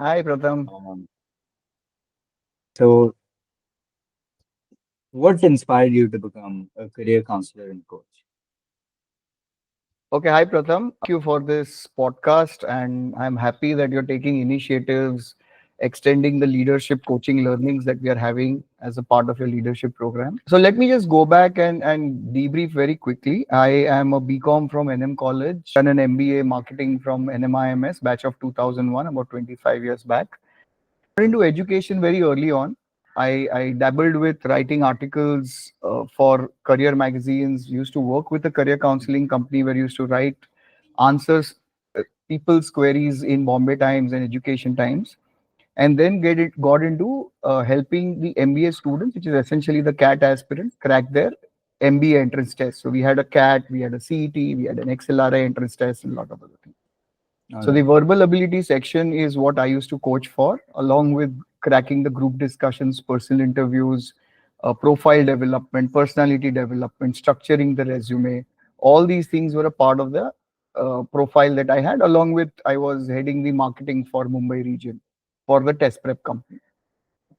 Hi, Pratham. So, what inspired you to become a career counselor and coach? Okay, hi, Pratham. Thank you for this podcast, and I'm happy that you're taking initiatives, extending the leadership coaching learnings that we are having as a part of your leadership program. So let me just go back and debrief very quickly. I am a BCom from NM College, done an MBA marketing from NMIMS, batch of 2001, about 25 years back. Into education very early on. I dabbled with writing articles for career magazines, used to work with a career counseling company where I used to write answers, people's queries in Bombay Times and Education Times, and then got into helping the MBA students, which is essentially the CAT aspirants, crack their MBA entrance test. So we had a CAT, we had a CET, we had an XLRI entrance test, and a lot of other things. All So the right. verbal ability section is what I used to coach for, along with cracking the group discussions, personal interviews, profile development, personality development, structuring the resume. All these things were a part of the profile that I had, along with I was heading the marketing for Mumbai region for the test prep company.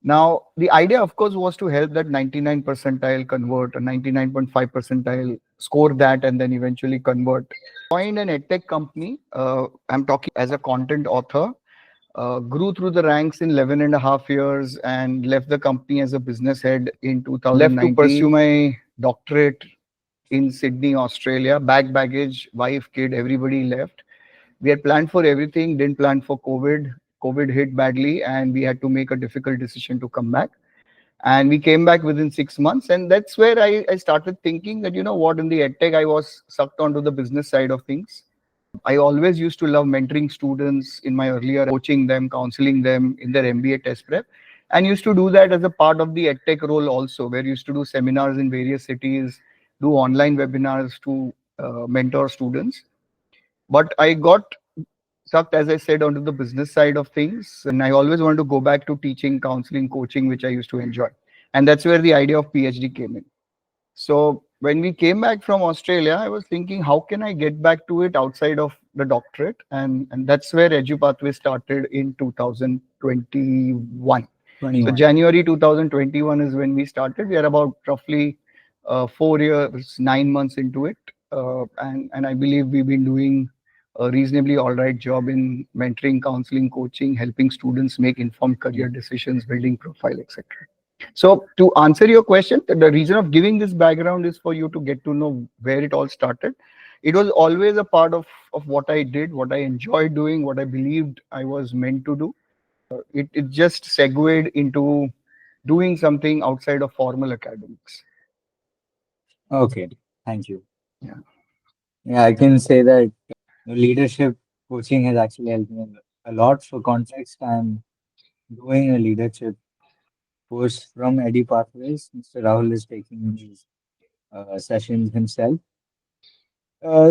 Now, the idea, of course, was to help that 99 percentile convert, a 99.5 percentile score that, and then eventually convert. Joined an edtech company. I'm talking as a content author. Grew through the ranks in 11 and a half years and left the company as a business head in 2019. Left to pursue my doctorate in Sydney, Australia. Bag, baggage, wife, kid, everybody left. We had planned for everything, didn't plan for COVID. COVID hit badly, and we had to make a difficult decision to come back. And we came back within 6 months. And that's where I started thinking that, you know what, in the edtech, I was sucked onto the business side of things. I always used to love mentoring students in my earlier, coaching them, counseling them in their MBA test prep, and used to do that as a part of the edtech role also, where used to do seminars in various cities, do online webinars to mentor students. But I got sucked, as I said, onto the business side of things, and I always wanted to go back to teaching, counseling, coaching, which I used to enjoy, and that's where the idea of PhD came in. So when we came back from Australia, I was thinking, how can I get back to it outside of the doctorate? And that's where Edupathwayz started in 2021. So 21. January 2021 is when we started. We are about roughly 4 years, 9 months into it. And I believe we've been doing a reasonably all right job in mentoring, counseling, coaching, helping students make informed career decisions, building profile, etc. So to answer your question, the reason of giving this background is for you to get to know where it all started. It was always a part of what I did, what I enjoyed doing, what I believed I was meant to do. It just segued into doing something outside of formal academics. Okay. Thank you. Yeah. Yeah, I can say that leadership coaching has actually helped me a lot. For context, I'm doing a leadership course from Edupathwayz. Mr. Rahul is taking these sessions himself.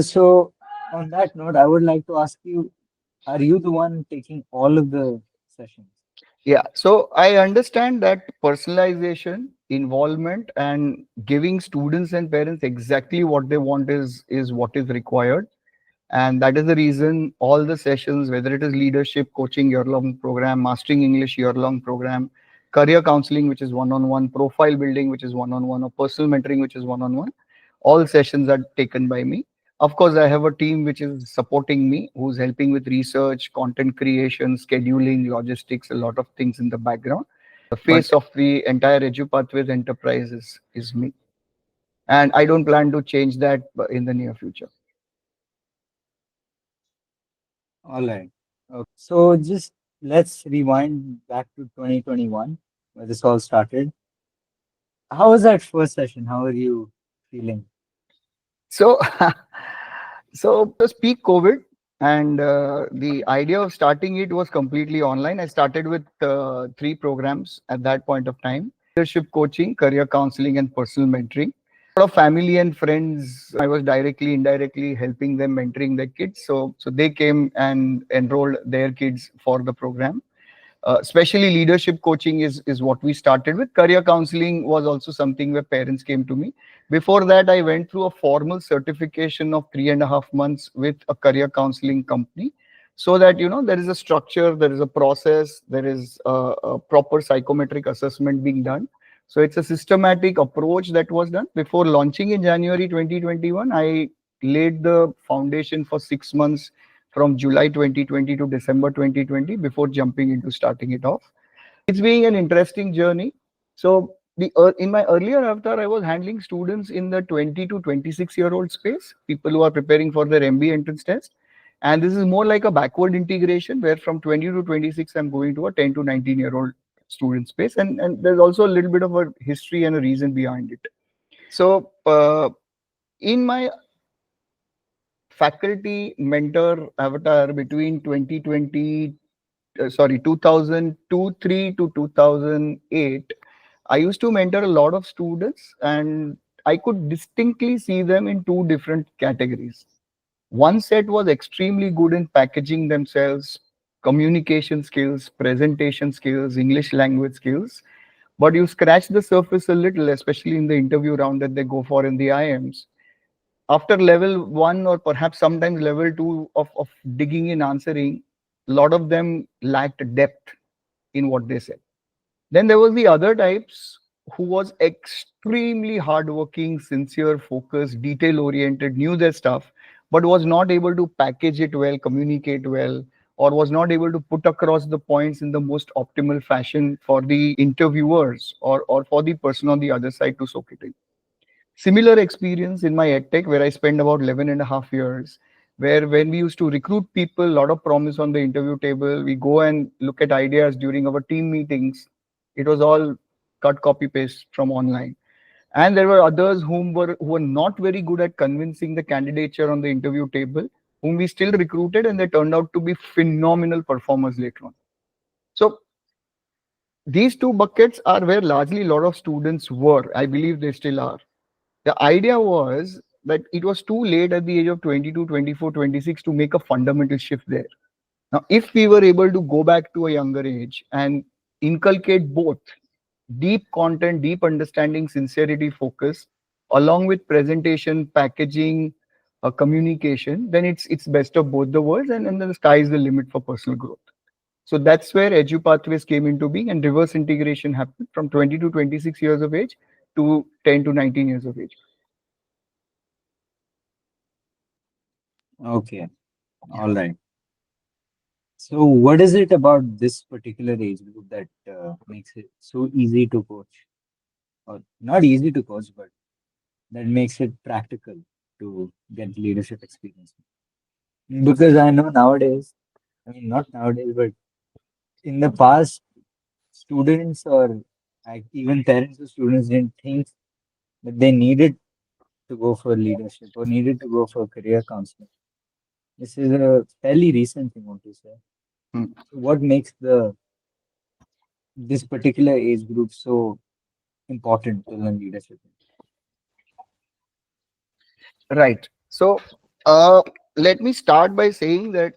So, on that note, I would like to ask you, are you the one taking all of the sessions? Yeah, so I understand that personalization, involvement, and giving students and parents exactly what they want is what is required. And that is the reason all the sessions, whether it is leadership coaching year-long program, mastering English year-long program, career counseling, which is one-on-one, profile building, which is one-on-one, or personal mentoring, which is one-on-one, all sessions are taken by me. Of course, I have a team which is supporting me, who's helping with research, content creation, scheduling, logistics, a lot of things in the background. The But face of the entire EduPathways enterprise is me. And I don't plan to change that in the near future. all right. Okay. So just let's rewind back to 2021, where this all started. How was that first session? How are you feeling? So, so it was peak COVID, and the idea of starting it was completely online. I started with three programs at that point of time: leadership coaching, career counseling, and personal mentoring. A lot of family and friends, I was directly, indirectly helping them mentoring their kids. So they came and enrolled their kids for the program. Especially leadership coaching is what we started with. Career counseling was also something where parents came to me. Before that, I went through a formal certification of 3.5 months with a career counseling company. so that there is a structure, there is a process, there is a proper psychometric assessment being done. So it's a systematic approach that was done before launching in January 2021. I laid the foundation for 6 months, from July 2020 to December 2020, before jumping into starting it off. It's being an interesting journey. So in my earlier avatar, I was handling students in the 20 to 26-year-old space, people who are preparing for their MBA entrance test. And this is more like a backward integration, where from 20 to 26, I'm going to a 10 to 19-year-old student space. And there's also a little bit of a history and a reason behind it. So in my faculty mentor avatar between 2020, 2002 3 to 2008, I used to mentor a lot of students, and I could distinctly see them in two different categories. One set was extremely good in packaging themselves, communication skills, presentation skills, English language skills. But you scratch the surface a little, especially in the interview round that they go for in the IMs. After level one, or perhaps sometimes level two of digging in answering, a lot of them lacked depth in what they said. Then there was the other types who was extremely hardworking, sincere, focused, detail oriented, knew their stuff, but was not able to package it well, communicate well, or was not able to put across the points in the most optimal fashion for the interviewers, or for the person on the other side to soak it in. Similar experience in my edtech, where I spent about 11 and a half years, where when we used to recruit people, a lot of promise on the interview table, we go and look at ideas during our team meetings. It was all cut, copy, paste from online. And there were others who were not very good at convincing the candidature on the interview table, whom we still recruited, and they turned out to be phenomenal performers later on. So these two buckets are where largely a lot of students were. I believe they still are. The idea was that it was too late at the age of 22, 24, 26 to make a fundamental shift there. Now, if we were able to go back to a younger age and inculcate both deep content, deep understanding, sincerity, focus, along with presentation, packaging, communication, then it's best of both the worlds, and then the sky is the limit for personal growth. So that's where Edupathwayz came into being, and reverse integration happened from 20 to 26 years of age to 10 to 19 years of age. Okay, Yeah. all right. So, what is it about this particular age group that makes it so easy to coach? Or not easy to coach, but that makes it practical to get leadership experience? Because I know nowadays, I mean, not nowadays, but in the past, students or even parents of students didn't think that they needed to go for leadership or needed to go for career counseling. This is a fairly recent thing, what to say. Hmm. So what makes this particular age group so important to learn leadership? Right. So uh, let me start by saying that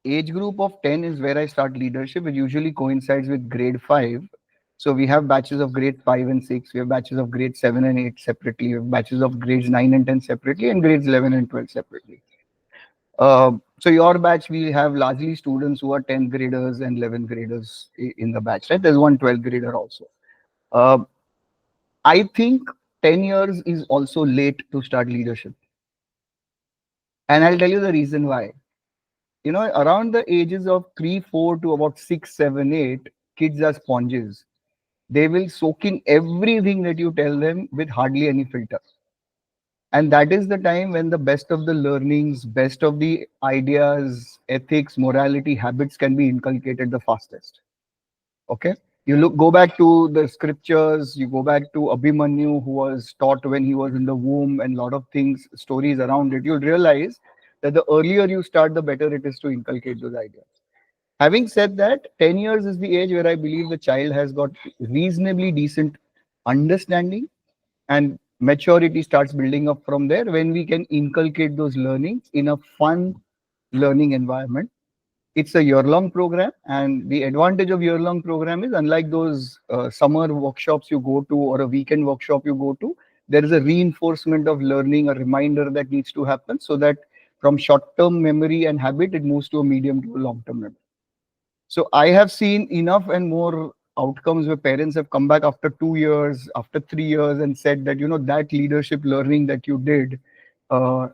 age group of 10 is where I start leadership. It usually coincides with grade 5. So we have batches of grade 5 and 6. We have batches of grade 7 and 8 separately. We have batches of grades 9 and 10 separately, and grades 11 and 12 separately. So your batch, we have largely students who are 10th graders and 11th graders in the batch, right? There's one 12th grader also. Uh, I think 10 years is also late to start leadership. And I'll tell you the reason why. Around the ages of 3, 4 to about 6, 7, 8, kids are sponges. They will soak in everything that you tell them with hardly any filter. And that is the time when the best of the learnings, best of the ideas, ethics, morality, habits can be inculcated the fastest. Okay. Go back to the scriptures, you go back to Abhimanyu, who was taught when he was in the womb, and a lot of things, stories around it. You'll realize that the earlier you start, the better it is to inculcate those ideas. Having said that, 10 years is the age where I believe the child has got reasonably decent understanding, and maturity starts building up from there, when we can inculcate those learnings in a fun learning environment. It's a year-long program, and the advantage of year-long program is, unlike those summer workshops you go to or a weekend workshop you go to, there is a reinforcement of learning, a reminder that needs to happen, so that From short-term memory and habit, it moves to a medium to a long-term memory. So I have seen enough and more outcomes where parents have come back after 2 years, after 3 years, and said that, that leadership learning that you did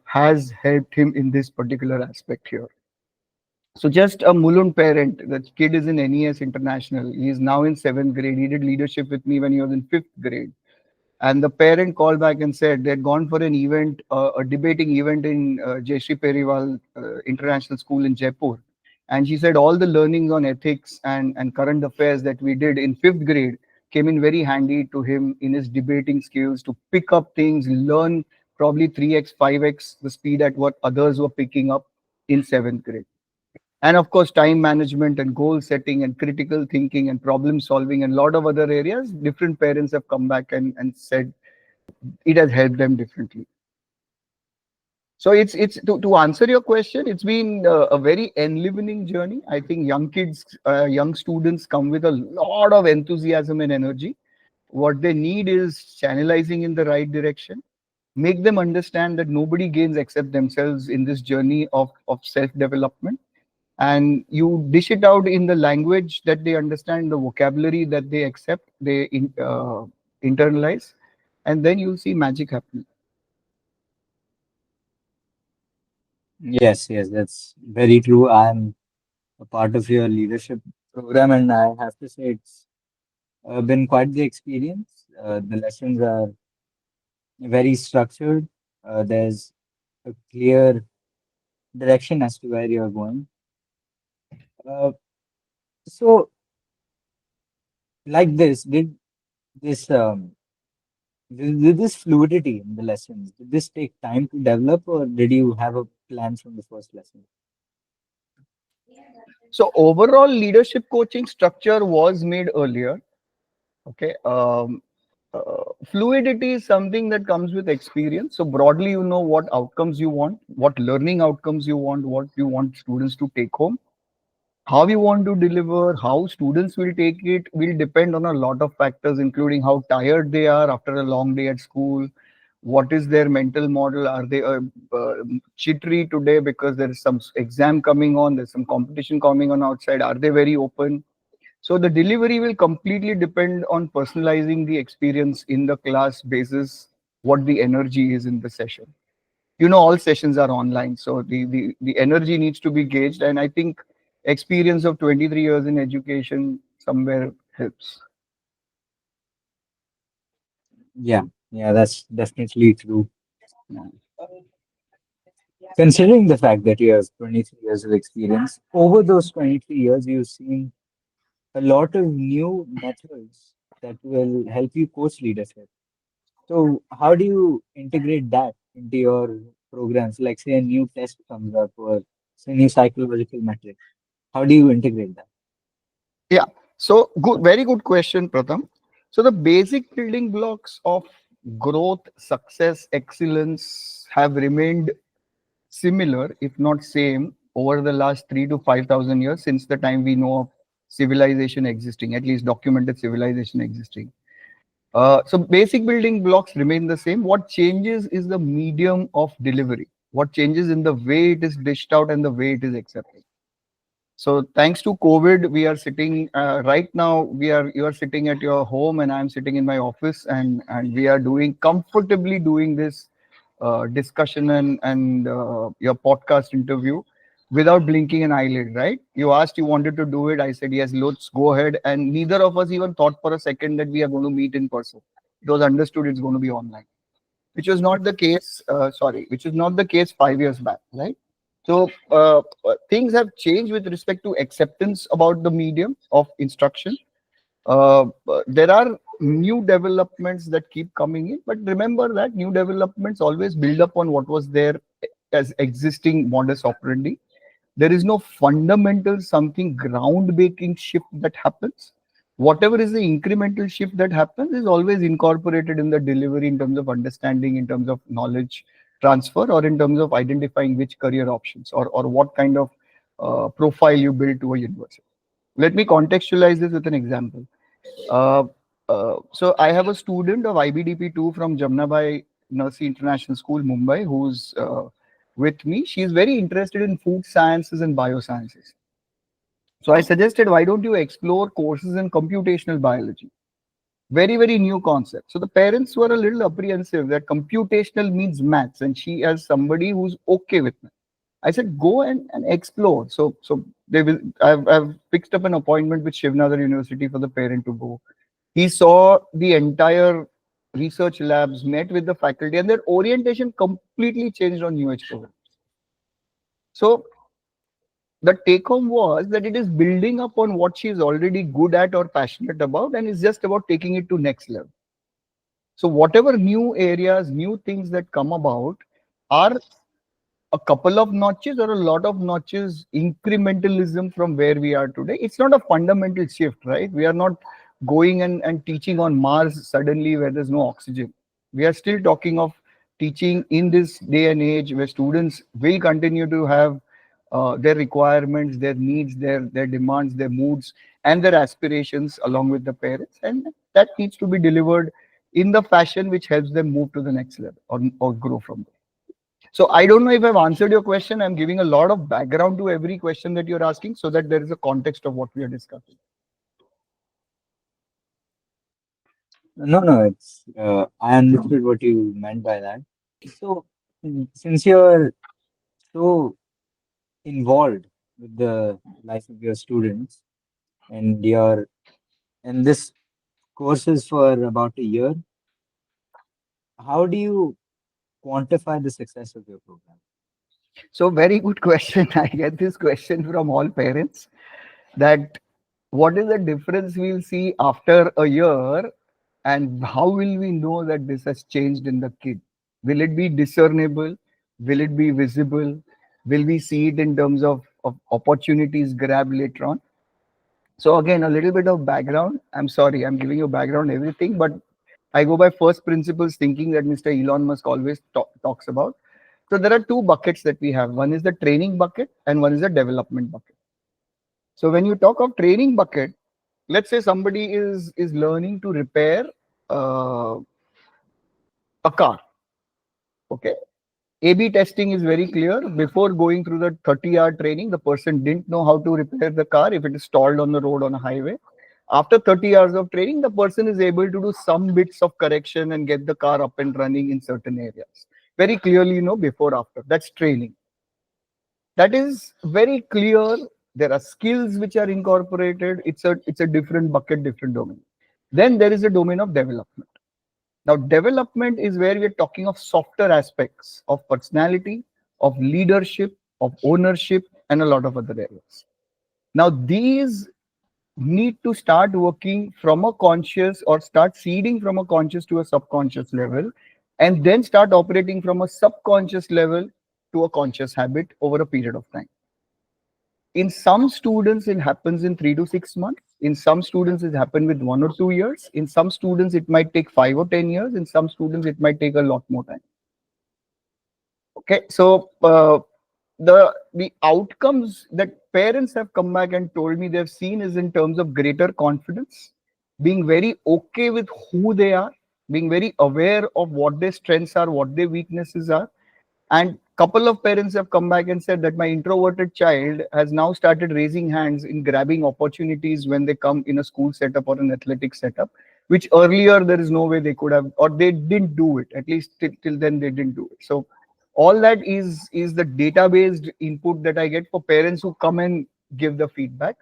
has helped him in this particular aspect here. So just a Mulund parent, that kid is in NES International. He is now in seventh grade. He did leadership with me when he was in fifth grade. And the parent called back and said they had gone for an event, a debating event in Jayashree Periwal International School in Jaipur. And she said all the learnings on ethics and current affairs that we did in fifth grade came in very handy to him in his debating skills to pick up things, learn probably 3x, 5x the speed at what others were picking up in seventh grade. And of course, time management and goal setting and critical thinking and problem solving and a lot of other areas, different parents have come back and said it has helped them differently. So it's to answer your question, it's been a very enlivening journey. I think young kids, young students come with a lot of enthusiasm and energy. What they need is channelizing in the right direction. Make them understand that nobody gains except themselves in this journey of self-development. And you dish it out in the language that they understand, the vocabulary that they accept, internalize, and then you'll see magic happening. Yes, yes, that's very true. I'm a part of your leadership program, and I have to say it's been quite the experience. The lessons are very structured. There's a clear direction as to where you're going. Uh, so, like this, did this did this fluidity in the lessons, did this take time to develop, or did you have a plan from the first lesson? So overall leadership coaching structure was made earlier. Okay. Fluidity is something that comes with experience. So broadly, you know what outcomes you want, what learning outcomes you want, what you want students to take home. How you want to deliver, how students will take it will depend on a lot of factors, including how tired they are after a long day at school. What is their mental model? Are they jittery today because there is some exam coming on, there's some competition coming on outside? Are they very open? So the delivery will completely depend on personalizing the experience in the class basis, what the energy is in the session. All sessions are online, so the energy needs to be gauged, and I think experience of 23 years in education somewhere helps. Yeah, yeah, that's definitely true. Yeah. Considering the fact that you have 23 years of experience, over those 23 years, you've seen a lot of new methods that will help you coach leadership. So, how do you integrate that into your programs? Like, say, a new test comes up or say, a new psychological metric. How do you integrate that? Yeah, so good, very good question, Pratham. So the basic building blocks of growth, success, excellence have remained similar, if not same, over the last 3 to 5,000 years since the time we know of civilization existing, at least documented civilization existing. So basic building blocks remain the same. What changes is the medium of delivery. What changes in the way it is dished out and the way it is accepted. So thanks to COVID, we are sitting right now. You are sitting at your home, and I'm sitting in my office, and we are doing comfortably doing this discussion and your podcast interview without blinking an eyelid. Right? You asked, you wanted to do it. I said yes. Let's go ahead. And neither of us even thought for a second that we are going to meet in person. It was understood it's going to be online, which was not the case. Sorry, which is not the case 5 years back. Right? So things have changed with respect to acceptance about the medium of instruction. There are new developments that keep coming in, but remember that new developments always build up on what was there as existing modus operandi. There is no fundamental something groundbreaking shift that happens. Whatever is the incremental shift that happens is always incorporated in the delivery in terms of understanding, in terms of knowledge transfer, or in terms of identifying which career options or what kind of profile you build to a university. Let me contextualize this with an example. Uh, so I have a student of IBDP2 from Jamnabai Nursery International School, Mumbai, who's with me. She's very interested in food sciences and biosciences. So I suggested, why don't you explore courses in computational biology? Very, very new concept. So the parents were a little apprehensive that computational means maths, and she, as somebody who's okay with math, I said, go and explore. So they will. I've fixed up an appointment with Shivnadar University for the parent to go. He saw the entire research labs, met with the faculty, and their orientation completely changed on new age program. So the take home was that it is building upon what she is already good at or passionate about, and it's just about taking it to next level. So whatever new areas, new things that come about are a couple of notches or a lot of notches incrementalism from where we are today. It's not a fundamental shift, right? We are not going and teaching on Mars suddenly where there's no oxygen. We are still talking of teaching in this day and age where students will continue to have their requirements, their needs, their demands, their moods, and their aspirations along with the parents. And that needs to be delivered in the fashion which helps them move to the next level or grow from there. So I don't know if I've answered your question. I'm giving a lot of background to every question that you're asking so that there is a context of what we are discussing. No, no, it's I understood what you meant by that. So, since you're so involved with the life of your students and this course is for about a year, how do you quantify the success of your program? So very good question. I get this question from all parents that what is the difference we'll see after a year and how will we know that this has changed in the kid? Will it be discernible? Will it be visible? Will we see it in terms of opportunities grabbed later on? So again, a little bit of background. I'm sorry, I'm giving you background everything, but I go by first principles thinking that Mr. Elon Musk always talks about. So there are two buckets that we have. One is the training bucket and one is the development bucket. So when you talk of training bucket, let's say somebody is learning to repair uh, a car. Okay, A/B testing is very clear. Before going through the 30-hour training, the person didn't know how to repair the car if it is stalled on the road on a highway. After 30 hours of training, the person is able to do some bits of correction and get the car up and running in certain areas. Very clearly, before, after. That's training. That is very clear. There are skills which are incorporated. It's a different bucket, different domain. Then there is a domain of development. Now, development is where we are talking of softer aspects of personality, of leadership, of ownership, and a lot of other areas. Now, these need to start working from a conscious or start seeding from a conscious to a subconscious level, and then start operating from a subconscious level to a conscious habit over a period of time. In some students, it happens in 3 to 6 months. In some students, it happens with 1 or 2 years. In some students, it might take 5 or 10 years. In some students, it might take a lot more time. Okay, so the outcomes that parents have come back and told me they've seen is in terms of greater confidence, being very okay with who they are, being very aware of what their strengths are, what their weaknesses are. And couple of parents have come back and said that my introverted child has now started raising hands in grabbing opportunities when they come in a school setup or an athletic setup, which earlier there is no way they could have, or they didn't do it. At least till then they didn't do it. So all that is the database input that I get for parents who come and give the feedback.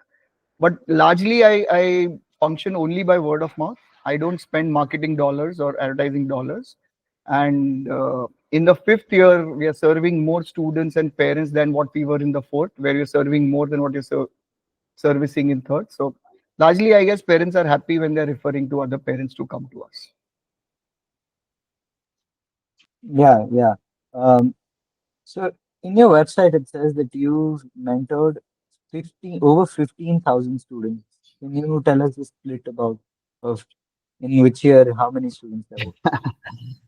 But largely I function only by word of mouth. I don't spend marketing dollars or advertising dollars. And in the fifth year, we are serving more students and parents than what we were in the fourth, where you're serving more than what you're servicing in third. So largely, I guess parents are happy when they're referring to other parents to come to us. Yeah, yeah. Um, so in your website, it says that you mentored 15,000 students. Can you tell us the split about of in which year, how many students there were?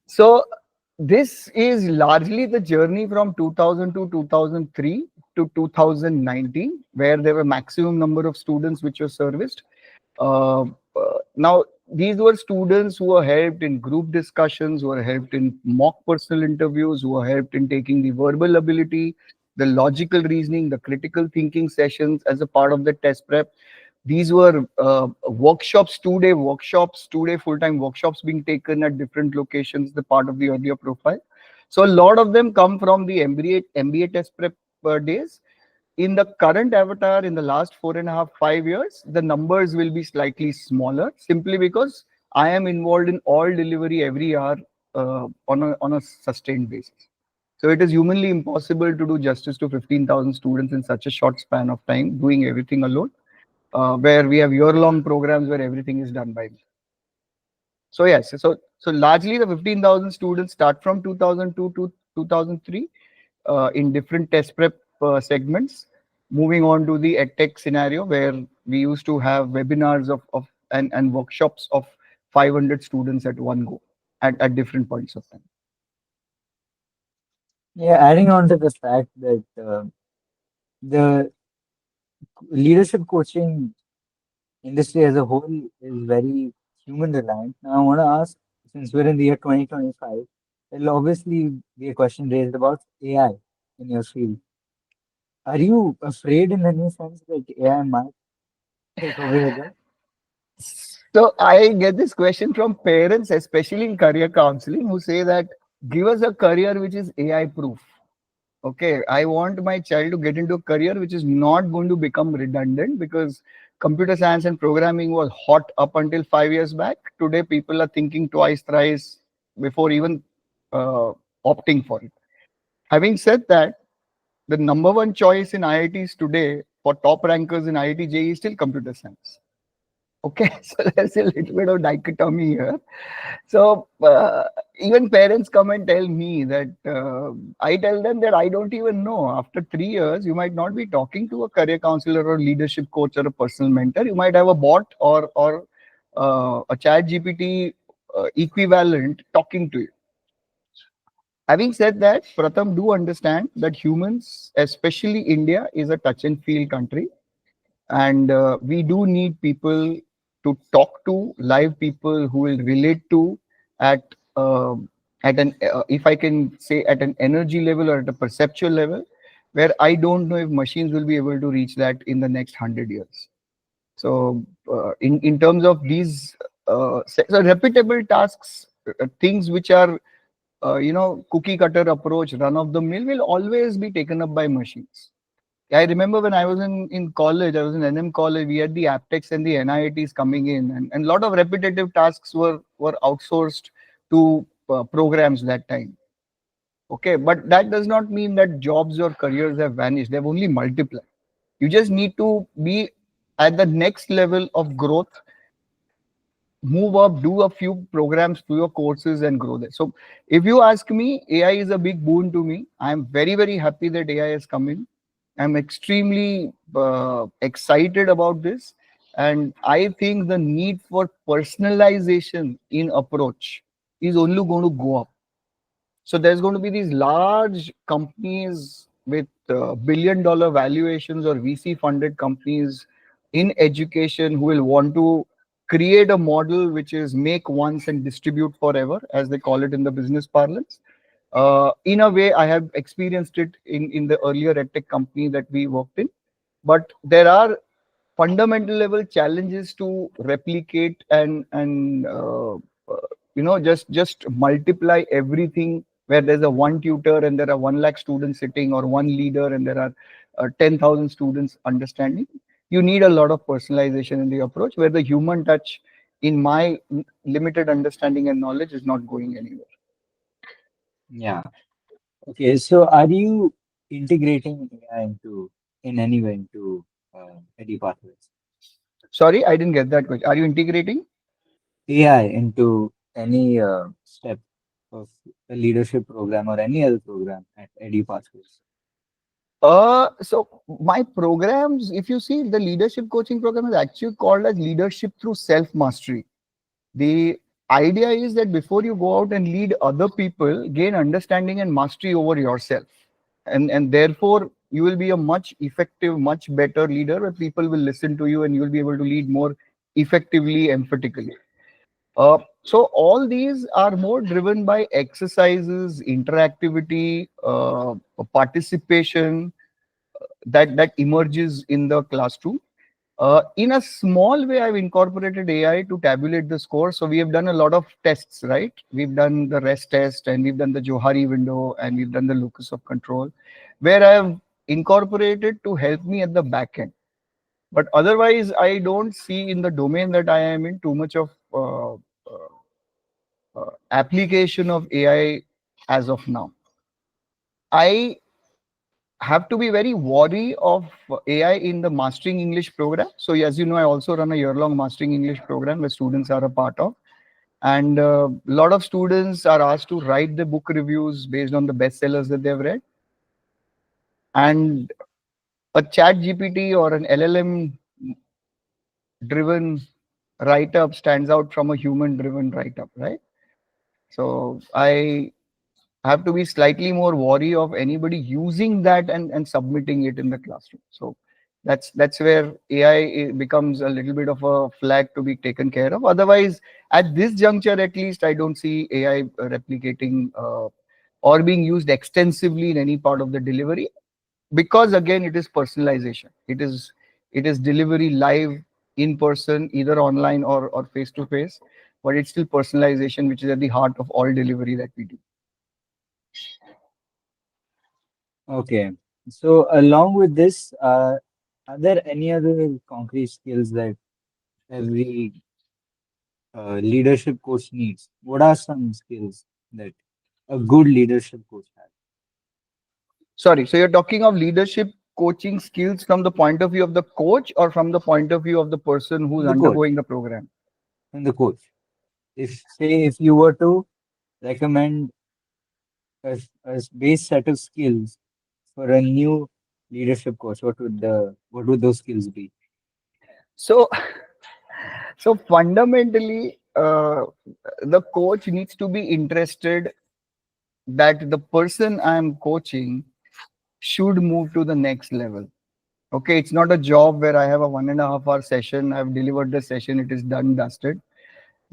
So this is largely the journey from 2000 to 2003 to 2019, where there were maximum number of students which were serviced. Now, these were students who were helped in group discussions, who were helped in mock personal interviews, who were helped in taking the verbal ability, the logical reasoning, the critical thinking sessions as a part of the test prep. These were workshops, 2 day workshops, 2 day full-time workshops being taken at different locations, the part of the earlier profile. So a lot of them come from the MBA test prep days. In the current avatar, in the last 4.5, 5 years, the numbers will be slightly smaller simply because I am involved in all delivery every hour on a sustained basis. So it is humanly impossible to do justice to 15,000 students in such a short span of time, doing everything alone, where we have year-long programs where everything is done by me. So yes, so largely the 15,000 students start from 2002 to 2003 in different test prep segments. Moving on to the edtech scenario where we used to have webinars and workshops of 500 students at one go at different points of time. Yeah, adding on to the fact that the leadership coaching industry as a whole is very human reliant. Now, I want to ask, since we're in the year 2025, there'll obviously be a question raised about AI in your field. Are you afraid in any sense that AI might take over your job? So I get this question from parents, especially in career counseling, who say that give us a career which is AI proof. Okay, I want my child to get into a career which is not going to become redundant, because computer science and programming was hot up until 5 years back. Today, people are thinking twice, thrice before even uh, opting for it. Having said that, the number one choice in IITs today for top rankers in IIT JEE is still computer science. Okay, so there's a little bit of dichotomy here. So even parents come and tell me that I tell them that I don't even know. After 3 years, you might not be talking to a career counselor or leadership coach or a personal mentor. You might have a bot or a chat GPT equivalent talking to you. Having said that, Pratham, do understand that humans, especially India, is a touch and feel country, and we do need people to talk to, live people who will relate to at uh, at an if I can say at an energy level or at a perceptual level, where I don't know if machines will be able to reach that in the next 100 years. So in terms of these so repeatable tasks, things which are cookie cutter approach, run of the mill, will always be taken up by machines. I remember when I was in college, I was in NM college, we had the aptechs and the NIITs coming in, and a lot of repetitive tasks were outsourced to programs that time. Okay, but that does not mean that jobs or careers have vanished. They've only multiplied. You just need to be at the next level of growth, move up, do a few programs, do your courses, and grow there. So, if you ask me, AI is a big boon to me. I'm very, very happy that AI has come in. I'm extremely excited about this. And I think the need for personalization in approach is only going to go up. So there's going to be these large companies with billion-dollar valuations or VC funded companies in education who will want to create a model which is make once and distribute forever, as they call it in the business parlance. In a way, I have experienced it in the earlier edtech company that we worked in. But there are fundamental level challenges to replicate and just multiply everything, where there's a one tutor and there are 1 lakh students sitting, or one leader and there are 10,000 students understanding. You need a lot of personalization in the approach, where the human touch, in my limited understanding and knowledge, is not going anywhere. Yeah. Okay, so are you integrating AI in any way into Edupathwayz? Sorry, I didn't get that question. Are you integrating? AI into any step of the leadership program or any other program at Edupathwayz? So my programs, if you see, the leadership coaching program is actually called as leadership through self mastery. The idea is that before you go out and lead other people, gain understanding and mastery over yourself, and therefore you will be a much effective, much better leader, where people will listen to you and you will be able to lead more effectively, emphatically. So all these are more driven by exercises, interactivity, participation that emerges in the classroom. In a small way, I've incorporated AI to tabulate the score. So we have done a lot of tests, right? We've done the rest test, and we've done the Johari window, and we've done the locus of control, where I've incorporated to help me at the back end. But otherwise, I don't see in the domain that I am in too much of application of AI as of now. I have to be very wary of AI in the Mastering English program. So, as you know, I also run a year-long Mastering English program where students are a part of. And a lot of students are asked to write the book reviews based on the bestsellers that they've read. And a chat GPT or an LLM driven write up stands out from a human driven write up, right? So I have to be slightly more wary of anybody using that and submitting it in the classroom. So that's where AI becomes a little bit of a flag to be taken care of. Otherwise, at this juncture, at least, I don't see AI replicating or being used extensively in any part of the delivery, because again, it is personalization. It is delivery live in person, either online or face to face, but it's still personalization, which is at the heart of all delivery that we do. Okay. So along with this, are there any other concrete skills that every leadership coach needs? What are some skills that a good leadership coach has? Sorry, so you're talking of leadership coaching skills from the point of view of the coach or from the point of view of the person who's From the coach, undergoing the program? from the coach. If say if you were to recommend a base set of skills for a new leadership coach, what would those skills be? So, so fundamentally, the coach needs to be interested that the person I'm coaching should move to the next level. Okay, it's not a job where I have a 1.5 hour session, I've delivered the session, it is done, dusted.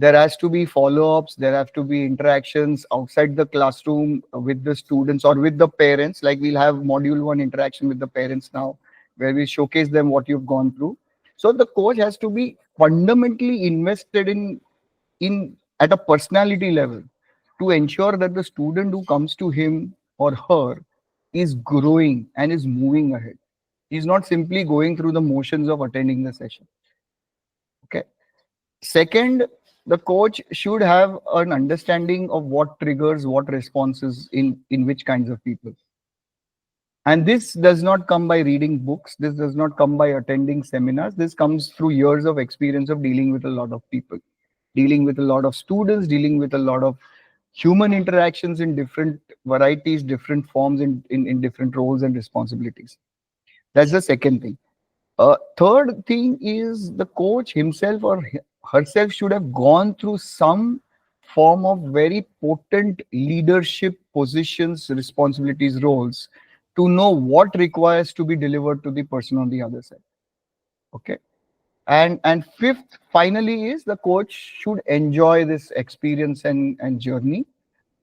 There has to be follow-ups, there have to be interactions outside the classroom with the students or with the parents. Like we'll have module 1 interaction with the parents now, where we showcase them what you've gone through. So the coach has to be fundamentally invested in at a personality level to ensure that the student who comes to him or her is growing and is moving ahead. He's not simply going through the motions of attending the session. Okay. Second, the coach should have an understanding of what triggers what responses in which kinds of people. And this does not come by reading books. This does not come by attending seminars. This comes through years of experience of dealing with a lot of people, dealing with a lot of students, dealing with a lot of human interactions in different varieties, different forms, in different roles and responsibilities. That's the second thing. Third thing is the coach himself or herself should have gone through some form of very potent leadership positions, responsibilities, roles to know what requires to be delivered to the person on the other side. Okay. And fifth, finally, is the coach should enjoy this experience and journey.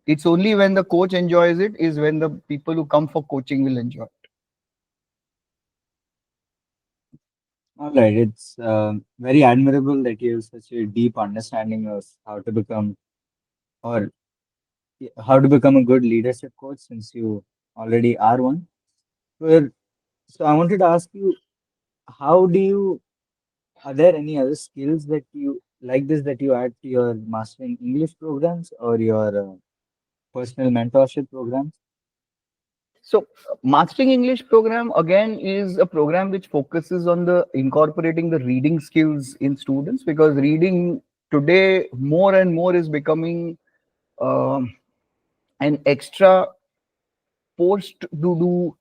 It's only when the coach enjoys it is when the people who come for coaching will enjoy. All right, it's very admirable that you have such a deep understanding of or how to become a good leadership coach since you already are one. Well, so I wanted to ask you, how do you, are there any other skills that you like this that you add to your mastering English programs or your personal mentorship programs? So, Mastering English program again is a program which focuses on the incorporating the reading skills in students, because reading today more and more is becoming um, an extra post to do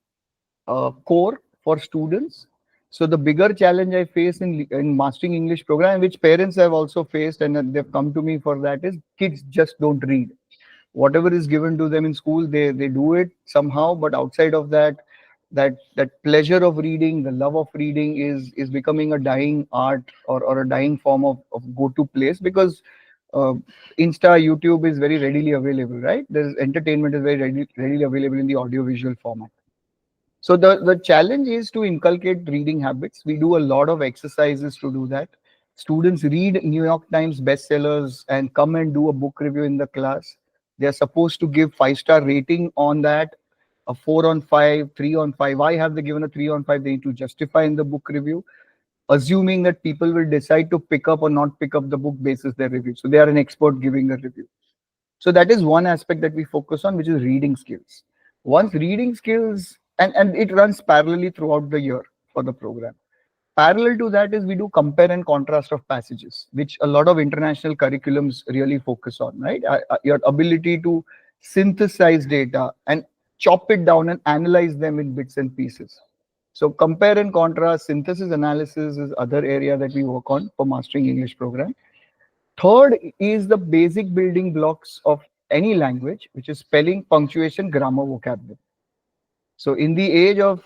core for students. So the bigger challenge I face in Mastering English program, which parents have also faced and they've come to me for that, is kids just don't read. Whatever is given to them in school, they do it somehow, but outside of that, that pleasure of reading, the love of reading is becoming a dying art, or a dying form of go-to place, because uh, Insta, YouTube is very readily available, right? There's entertainment is very readily available in the audiovisual format. So the challenge is to inculcate reading habits. We do a lot of exercises to do that. Students read New York Times bestsellers and come and do a book review in the class. They're supposed to give 5-star rating on that, a 4 on 5, 3 on 5. Why have they given a 3 on 5? They need to justify in the book review, assuming that people will decide to pick up or not pick up the book basis their review. So they are an expert giving a review. So that is one aspect that we focus on, which is reading skills. Once reading skills, and it runs parallelly throughout the year for the program. Parallel to that is we do compare and contrast of passages, which a lot of international curriculums really focus on, right? Your ability to synthesize data and chop it down and analyze them in bits and pieces. So compare and contrast, synthesis analysis is other area that we work on for mastering English program. Third is the basic building blocks of any language, which is spelling, punctuation, grammar, vocabulary. So in the age of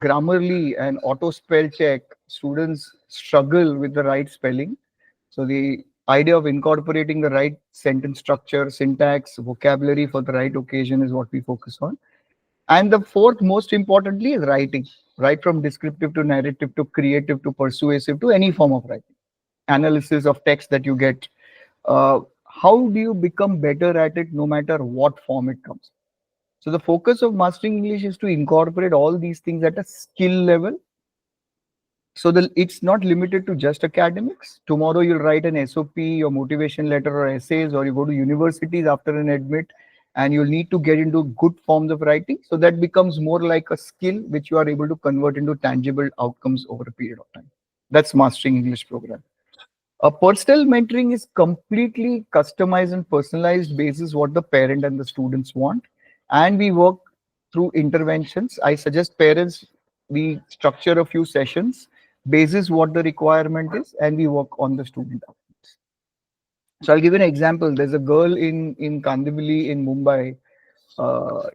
Grammarly and auto spell check, students struggle with the right spelling. So the idea of incorporating the right sentence structure, syntax, vocabulary for the right occasion is what we focus on. And the fourth, most importantly, is writing. Right from descriptive to narrative to creative to persuasive to any form of writing. Analysis of text that you get. How do you become better at it no matter what form it comes? So the focus of mastering English is to incorporate all these things at a skill level. So it's not limited to just academics. Tomorrow you'll write an SOP or motivation letter or essays, or you go to universities after an admit, and you'll need to get into good forms of writing. So that becomes more like a skill which you are able to convert into tangible outcomes over a period of time. That's mastering English program. A personal mentoring is completely customized and personalized basis what the parent and the students want. And we work through interventions. I suggest parents, we structure a few sessions, basis what the requirement is, and we work on the student outcomes. So I'll give you an example. There's a girl in Kandivali in Mumbai.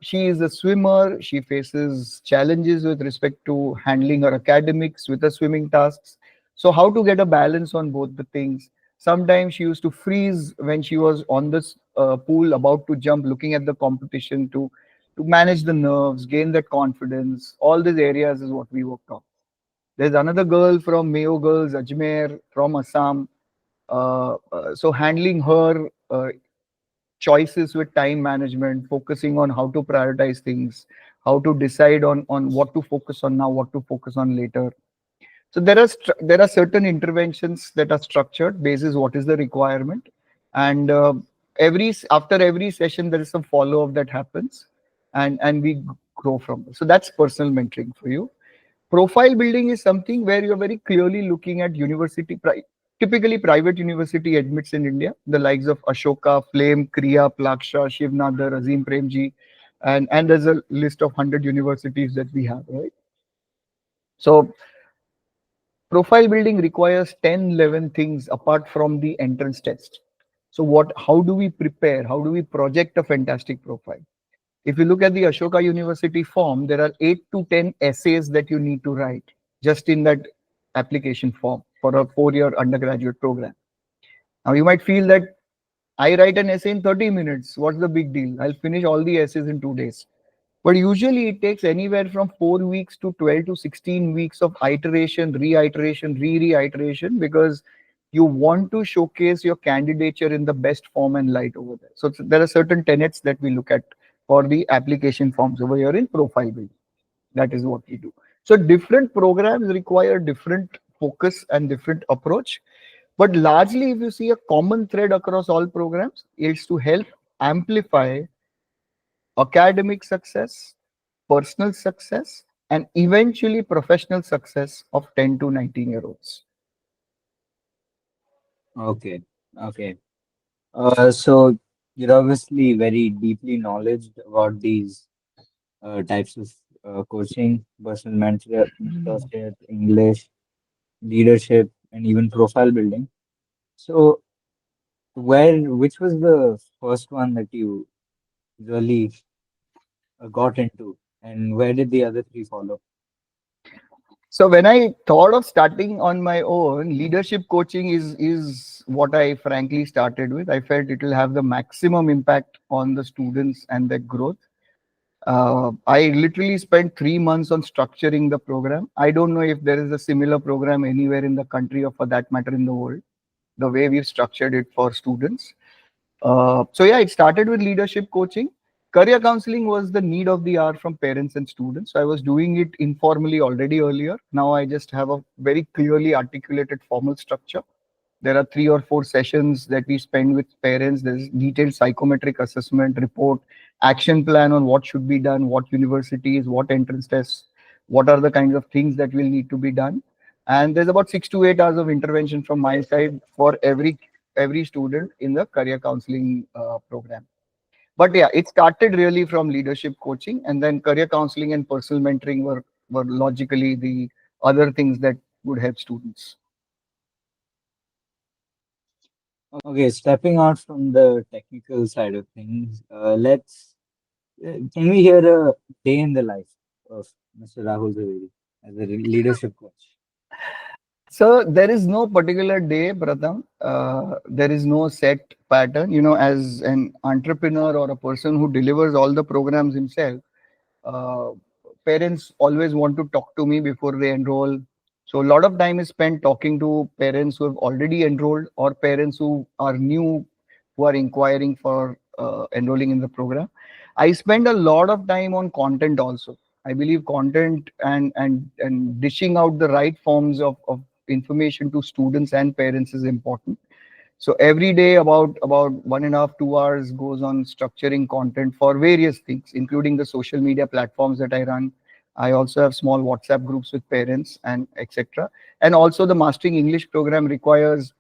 She is a swimmer. She faces challenges with respect to handling her academics with her swimming tasks. So how to get a balance on both the things? Sometimes she used to freeze when she was on this pool about to jump, looking at the competition to manage the nerves, gain that confidence. All these areas is what we worked on. There's another girl from Mayo Girls, Ajmer, from Assam. So handling her choices with time management, focusing on how to prioritize things, how to decide on what to focus on now, what to focus on later. So there are certain interventions that are structured basis what is the requirement, and after every session there is some follow up that happens, and we grow from there. So that's personal mentoring for you. Profile building is something where you're very clearly looking at typically private university admits in India, the likes of Ashoka, Flame, Kriya, Plaksha, Shivnadar, Azim Premji, and there's a list of 100 universities that we have, right? So profile building requires 10, 11 things apart from the entrance test. So how do we prepare? How do we project a fantastic profile? If you look at the Ashoka University form, there are 8 to 10 essays that you need to write just in that application form for a 4-year undergraduate program. Now, you might feel that I write an essay in 30 minutes. What's the big deal? I'll finish all the essays in 2 days. But usually it takes anywhere from 4 weeks to 12 to 16 weeks of iteration, reiteration, reiteration, because you want to showcase your candidature in the best form and light over there. So there are certain tenets that we look at for the application forms over here in profile building. That is what we do. So different programs require different focus and different approach. But largely, if you see a common thread across all programs, it's to help amplify academic success, personal success, and eventually professional success of 10 to 19-year-olds. Okay, okay. So you're obviously very deeply knowledgeable about these types of coaching, personal mentorship, English, leadership, and even profile building. So which was the first one that you really got into, and where did the other three follow? So when I thought of starting on my own, leadership coaching is what I frankly started with. I felt it will have the maximum impact on the students and their growth. I literally spent 3 months on structuring the program. I don't know if there is a similar program anywhere in the country or for that matter in the world, the way we've structured it for students. So yeah, it started with leadership coaching. Career counseling was the need of the hour from parents and students. So I was doing it informally already earlier. Now I just have a very clearly articulated formal structure. There are 3 or 4 sessions that we spend with parents. There's detailed psychometric assessment report, action plan on what should be done, what universities, what entrance tests, what are the kinds of things that will need to be done. And there's about 6 to 8 hours of intervention from my side for every student in the career counseling program. But yeah, it started really from leadership coaching, and then career counseling and personal mentoring were logically the other things that would help students. Okay, stepping out from the technical side of things, can we hear a day in the life of Mr. Rahul Zaveri as a leadership coach? So there is no particular day, Pratham. There is no set pattern. As an entrepreneur or a person who delivers all the programs himself, uh, parents always want to talk to me before they enroll. So a lot of time is spent talking to parents who have already enrolled or parents who are new, who are inquiring for enrolling in the program. I spend a lot of time on content also. I believe content and dishing out the right forms of information to students and parents is important. So every day about 1.5 2 hours goes on structuring content for various things, including the social media platforms that I run. I also have small WhatsApp groups with parents and etc. And also the mastering English program requires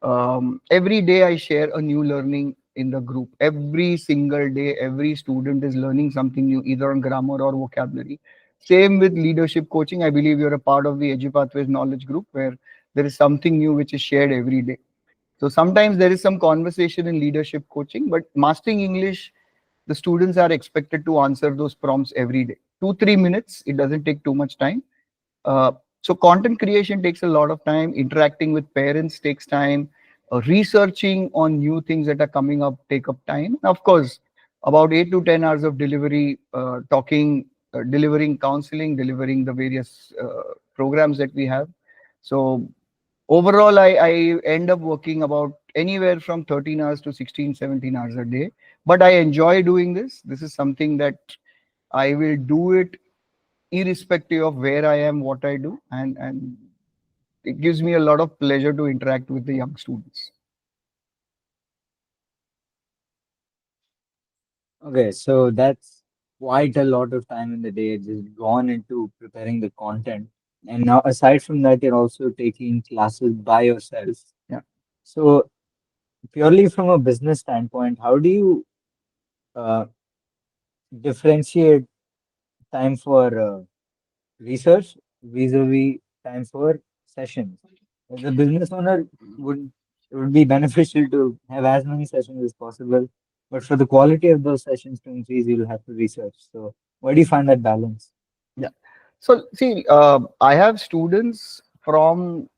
every day I share a new learning in the group. Every single day, every student is learning something new, either on grammar or vocabulary. Same with leadership coaching. I believe you're a part of the Edupathwayz knowledge group where there is something new which is shared every day. So sometimes there is some conversation in leadership coaching, but mastering English, the students are expected to answer those prompts every day. 2 3 minutes. It doesn't take too much time. Uh, so content creation takes a lot of time. Interacting with parents takes time. Researching on new things that are coming up take up time. And of course, about 8 to 10 hours of delivery, delivering counseling, delivering the various programs that we have. So overall, I end up working about anywhere from 13 hours to 16, 17 hours a day. But I enjoy doing this. This is something that I will do it irrespective of where I am, what I do, and it gives me a lot of pleasure to interact with the young students. Okay, so that's quite a lot of time in the day just gone into preparing the content. And now, aside from that, you're also taking classes by yourself. Yeah. So, purely from a business standpoint, how do you uh, differentiate time for research vis-a-vis time for sessions? As a business owner, would it would be beneficial to have as many sessions as possible, but for the quality of those sessions to increase, you'll have to research. So, where do you find that balance? Yeah. So see, I have students from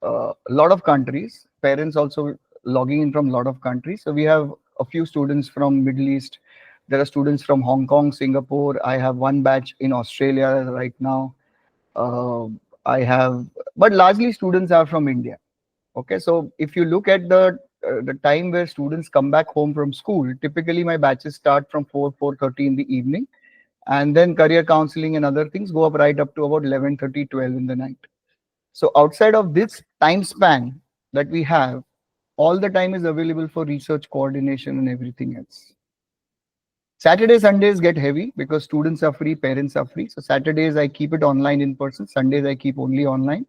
a lot of countries. Parents also logging in from a lot of countries. So we have a few students from Middle East. There are students from Hong Kong, Singapore. I have one batch in Australia right now. Uh, I have, but largely students are from India. Okay, so if you look at the time where students come back home from school, typically my batches start from 4:30 in the evening, and then career counseling and other things go up right up to about 11:30, 12 in the night. So outside of this time span that we have, all the time is available for research coordination and everything else. Saturdays, Sundays get heavy because students are free, parents are free. So Saturdays I keep it online in person. Sundays I keep only online.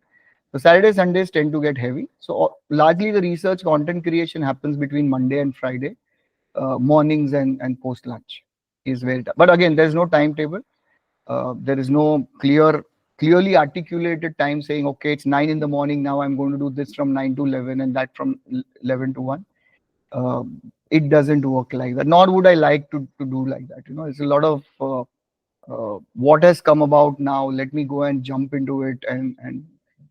So Saturday, Sundays tend to get heavy. So largely the research content creation happens between Monday and Friday, mornings and post lunch is where but again, there's no timetable. There is no clearly articulated time saying, okay, it's 9 in the morning. Now I'm going to do this from 9 to 11 and that from 11 to 1. It doesn't work like that, nor would I like to do like that. It's a lot of what has come about now. Let me go and jump into it. And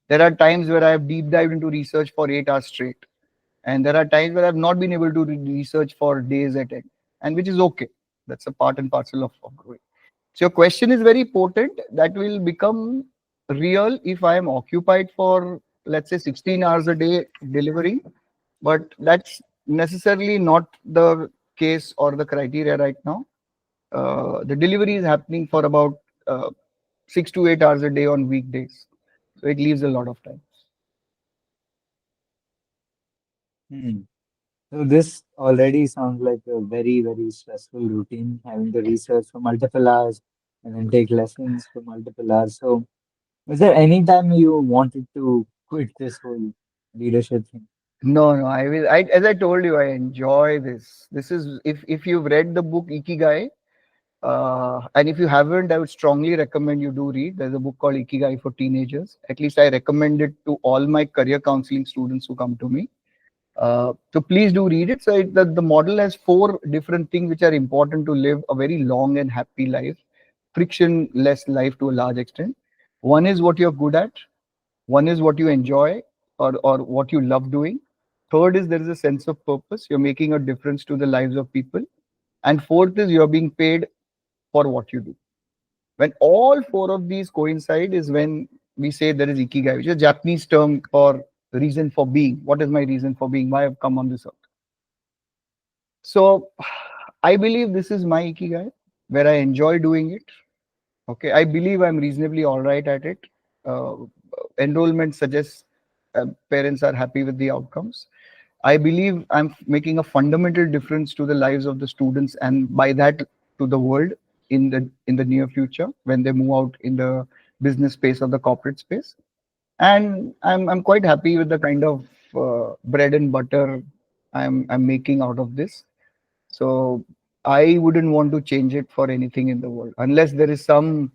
there are times where I have deep dived into research for 8 hours straight. And there are times where I've not been able to research for days at end, and which is okay. That's a part and parcel of growing. So your question is very potent. That will become real if I am occupied for, let's say, 16 hours a day delivering, but that's necessarily not the case or the criteria right now. The delivery is happening for about 6 to 8 hours a day on weekdays, so it leaves a lot of time. Hmm. So this already sounds like a very, very stressful routine, having to research for multiple hours and then take lessons for multiple hours. So was there any time you wanted to quit this whole leadership thing? No, no, I will. As I told you, I enjoy this. This is if you've read the book Ikigai, and if you haven't, I would strongly recommend you do read. There's a book called Ikigai for teenagers. At least I recommend it to all my career counseling students who come to me. So please do read it. So the model has four different things which are important to live a very long and happy life, frictionless life to a large extent. One is what you're good at. One is what you enjoy or what you love doing. Third is there is a sense of purpose. You're making a difference to the lives of people. And fourth is you're being paid for what you do. When all four of these coincide is when we say there is ikigai, which is a Japanese term for reason for being. What is my reason for being? Why I've come on this earth? So I believe this is my ikigai, where I enjoy doing it. Okay, I believe I'm reasonably all right at it. Uh, Enrollment suggests parents are happy with the outcomes. I believe I'm making a fundamental difference to the lives of the students, and by that to the world in the near future when they move out in the business space or the corporate space. And I'm quite happy with the kind of bread and butter I'm making out of this. So I wouldn't want to change it for anything in the world unless there is some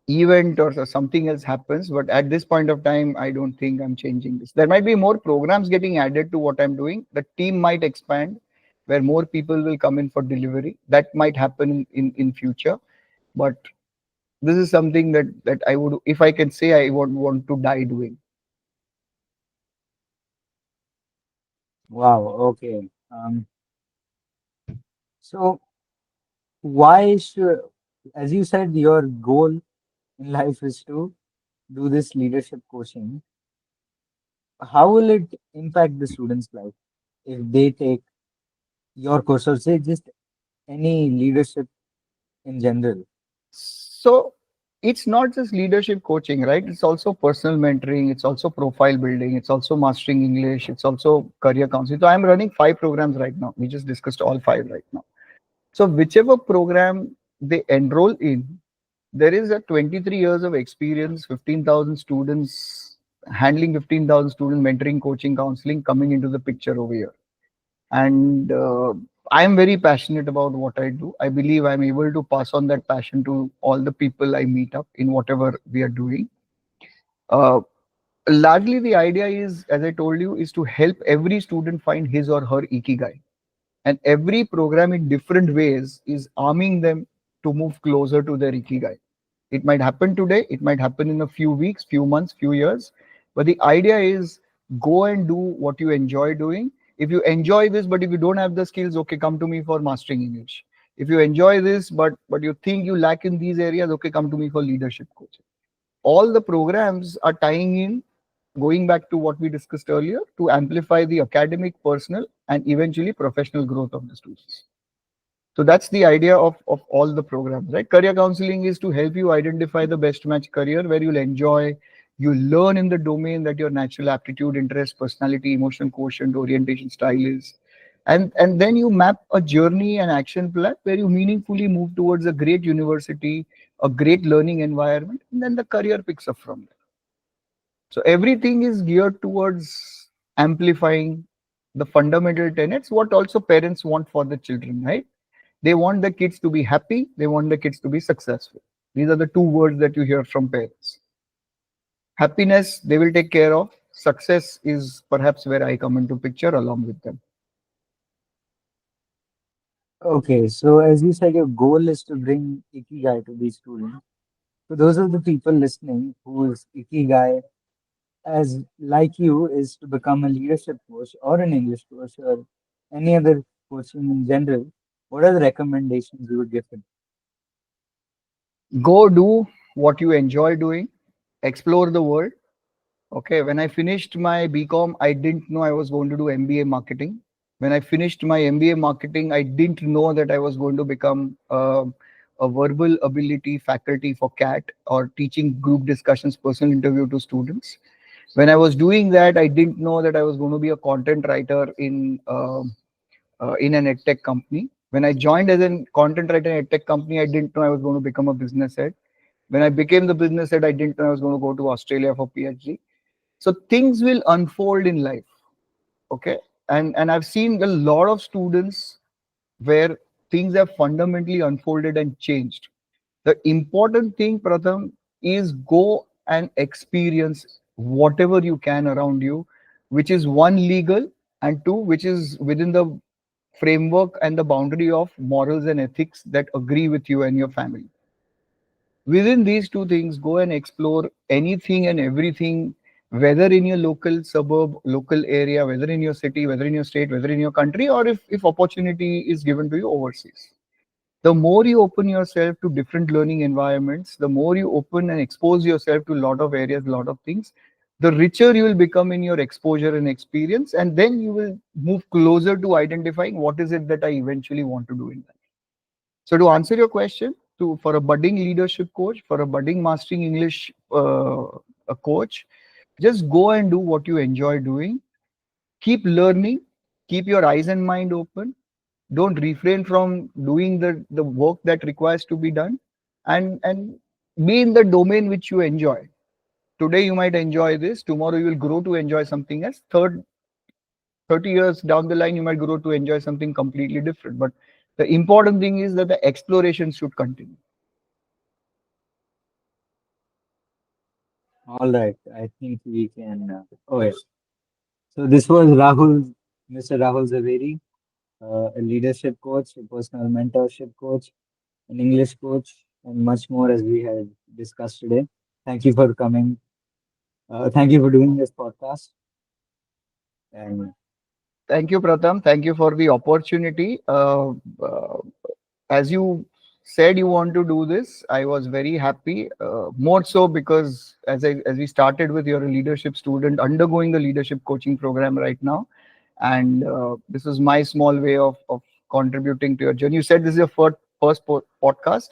event or something else happens. But at this point of time, I don't think I'm changing this. There might be more programs getting added to what I'm doing. The team might expand where more people will come in for delivery. That might happen in future. But this is something that I would, if I can say, I would want to die doing. Wow, okay. So why should, as you said, your goal in life is to do this leadership coaching. How will it impact the student's life if they take your course or say just any leadership in general? So it's not just leadership coaching, right? It's also personal mentoring, it's also profile building, it's also mastering English, it's also career counseling. So I'm running 5 programs right now. We just discussed all 5 right now. So whichever program they enroll in, there is a 23 years of experience, 15,000 students, handling 15,000 students, mentoring, coaching, counseling coming into the picture over here. And I'm very passionate about what I do. I believe I'm able to pass on that passion to all the people I meet up in whatever we are doing. Uh, Largely, the idea is, as I told you, is to help every student find his or her ikigai. And every program in different ways is arming them to move closer to their ikigai. It might happen today, it might happen in a few weeks, few months, few years. But the idea is go and do what you enjoy doing. If you enjoy this, but if you don't have the skills, okay, come to me for mastering English. If you enjoy this, but you think you lack in these areas, okay, come to me for leadership coaching. All the programs are tying in, going back to what we discussed earlier, to amplify the academic, personal, and eventually professional growth of the students. So that's the idea of all the programs, right? Career counseling is to help you identify the best match career where you'll enjoy, you learn in the domain that your natural aptitude, interest, personality, emotion quotient, orientation style is. And then you map a journey and action plan where you meaningfully move towards a great university, a great learning environment, and then the career picks up from there. So everything is geared towards amplifying the fundamental tenets, what also parents want for the children, right? They want the kids to be happy. They want the kids to be successful. These are the two words that you hear from parents. Happiness, they will take care of. Success is perhaps where I come into picture along with them. Okay, so as you said, your goal is to bring Ikigai to these students. So those are the people listening whose Ikigai as like you is to become a leadership coach or an English coach or any other coaching in general, what are the recommendations you would give him? Go do what you enjoy doing, explore the world. Okay, when I finished my BCom, I didn't know I was going to do MBA marketing. When I finished my MBA marketing, I didn't know that I was going to become a verbal ability faculty for CAT or teaching group discussions, personal interview to students. When I was doing that, I didn't know that I was going to be a content writer in an edtech company. When I joined as a content writer in an edtech company, I didn't know I was going to become a business head. When I became the business head, I didn't know I was going to go to Australia for PhD. So things will unfold in life. Okay. And I've seen a lot of students where things have fundamentally unfolded and changed. The important thing, Pratham, is go and experience whatever you can around you, which is one, legal, and two, which is within the framework and the boundary of morals and ethics that agree with you and your family. Within these two things, go and explore anything and everything, whether in your local suburb, local area, whether in your city, whether in your state, whether in your country, or if opportunity is given to you overseas. The more you open yourself to different learning environments, the more you open and expose yourself to a lot of areas, a lot of things, the richer you will become in your exposure and experience, and then you will move closer to identifying what is it that I eventually want to do in life. So to answer your question, to for a budding leadership coach, for a budding mastering English a coach, just go and do what you enjoy doing. Keep learning. Keep your eyes and mind open. Don't refrain from doing the work that requires to be done, and be in the domain which you enjoy. Today you might enjoy this. Tomorrow you will grow to enjoy something else. 30 years down the line, you might grow to enjoy something completely different. But the important thing is that the exploration should continue. All right, I think we can. Oh, yes. So this was Rahul, Mr. Rahul Zaveri, a leadership coach, a personal mentorship coach, an English coach, and much more as we had discussed today. Thank you for coming. Thank you for doing this podcast. And Thank you, Pratham. Thank you for the opportunity. As you said you want to do this, I was very happy. More so because as we started with, you're a leadership student undergoing the leadership coaching program right now, and this is my small way of contributing to your journey. You said this is your first podcast.